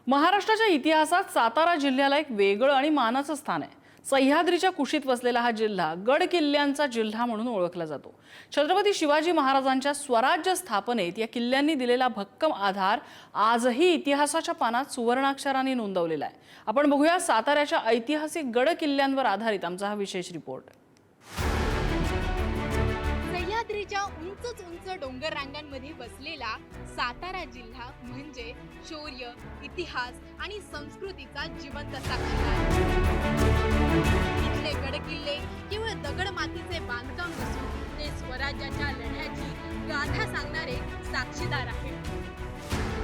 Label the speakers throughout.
Speaker 1: महाराष्ट्राच्या इतिहासात सातारा जिल्ह्याला एक वेगळं आणि मानाचं स्थान आहे। सह्याद्रीच्या कुशीत वसलेला हा जिल्हा गड किल्ल्यांचा जिल्हा म्हणून ओळखला जातो। छत्रपती शिवाजी महाराजांच्या स्वराज्य स्थापनेत या किल्ल्यांनी दिलेला भक्कम आधार आजही इतिहासाच्या पानात सुवर्णाक्षरांनी नोंदवलेला आहे। आपण बघूया साताऱ्याच्या ऐतिहासिक गड किल्ल्यांवर आधारित आमचा हा विशेष रिपोर्ट।
Speaker 2: सह्याद्रीच्या उंच डोंगर रांगांमध्ये वसलेला सातारा जिल्हा म्हणजे शौर्य, इतिहास आणि संस्कृतीचा जिवंत साक्षीदार। इथले गडकिल्ले केवळ दगड मातीचे बांधकाम नसून ते स्वराज्याच्या लढ्याची गाथा सांगणारे साक्षीदार आहेत।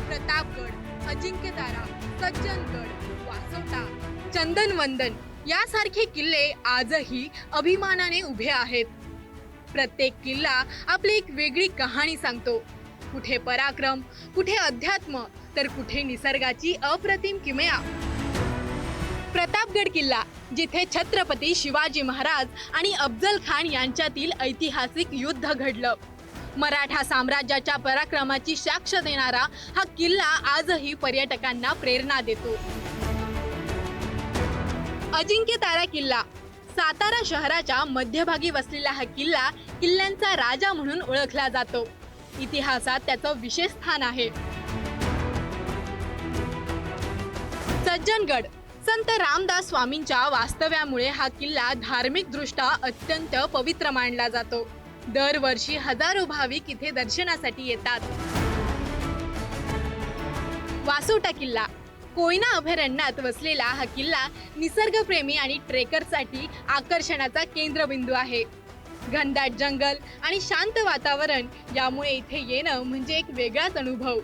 Speaker 2: प्रतापगड, अजिंक्यतारा, सज्जनगड, वासोटा, चंदनवंदन यासारखे किल्ले आजही अभिमानाने उभे आहेत। प्रत्येक किल्ला आपली एक वेगळी कहाणी सांगतो। कुठे पराक्रम, कुठे अध्यात्म, तर कुठे निसर्गाची अप्रतिम किमया। प्रतापगड किल्ला, जिथे छत्रपती शिवाजी महाराज आणि अफजल खान यांच्यातील ऐतिहासिक युद्ध घडलं। मराठा साम्राज्याच्या पराक्रमाची साक्ष देणारा हा किल्ला आजही पर्यटकांना प्रेरणा देतो। अजिंक्यतारा किल्ला, सातारा शहराच्या मध्यभागी वसलेला हा किल्ला किल्ल्यांचा राजा म्हणून ओळखला जातो। इतिहासात त्याचं विशेष स्थान आहे। सज्जनगड, संत रामदास स्वामींच्या वास्तव्यामुळे हा किल्ला धार्मिक दृष्ट्या अत्यंत पवित्र मानला जातो। दरवर्षी हजारो भाविक इथे दर्शनासाठी येतात। वासोटा किल्ला, कोयना अभयारण्यात वसलेला हा किल्ला निसर्गप्रेमी आणि ट्रेकरसाठी आकर्षणाचा केंद्रबिंदू आहे। घनदाट जंगल आणि शांत वातावरण यामुळे इथे येणं म्हणजे एक वेगळाच अनुभव।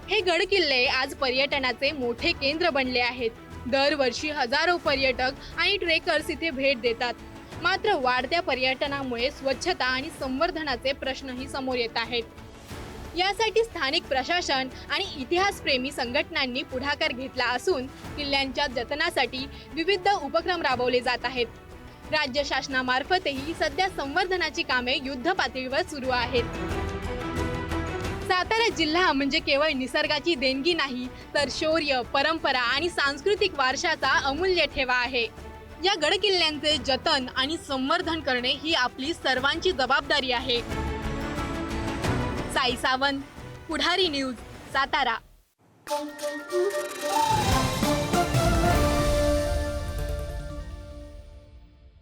Speaker 2: हे गड किल्ले आज पर्यटनाचे मोठे केंद्र बनले आहेत। दरवर्षी हजारो पर्यटक आणि ट्रेकर्स इथे भेट देतात। मात्र वाढत्या पर्यटनामुळे स्वच्छता आणि संवर्धनाचे प्रश्नही समोर येत आहेत। यासाठी स्थानिक प्रशासन आणि इतिहासप्रेमी संघटनांनी पुढाकार घेतला असून किल्ल्यांच्या जतनासाठी विविध उपक्रम राबवले जात आहेत। राज्य शासनामार्फतही सध्या संवर्धनाची कामे युद्धपातळीवर सुरू आहेत। सातारा जिल्हा म्हणजे केवळ निसर्गाची देणगी नाही, तर शौर्य, परंपरा आणि सांस्कृतिक वारशाचा अमूल्य ठेवा आहे। या गडकिल्ल्यांचे जतन आणि संवर्धन करणे ही आपली सर्वांची जबाबदारी आहे। साई सावंत, पुढारी न्यूज, सातारा।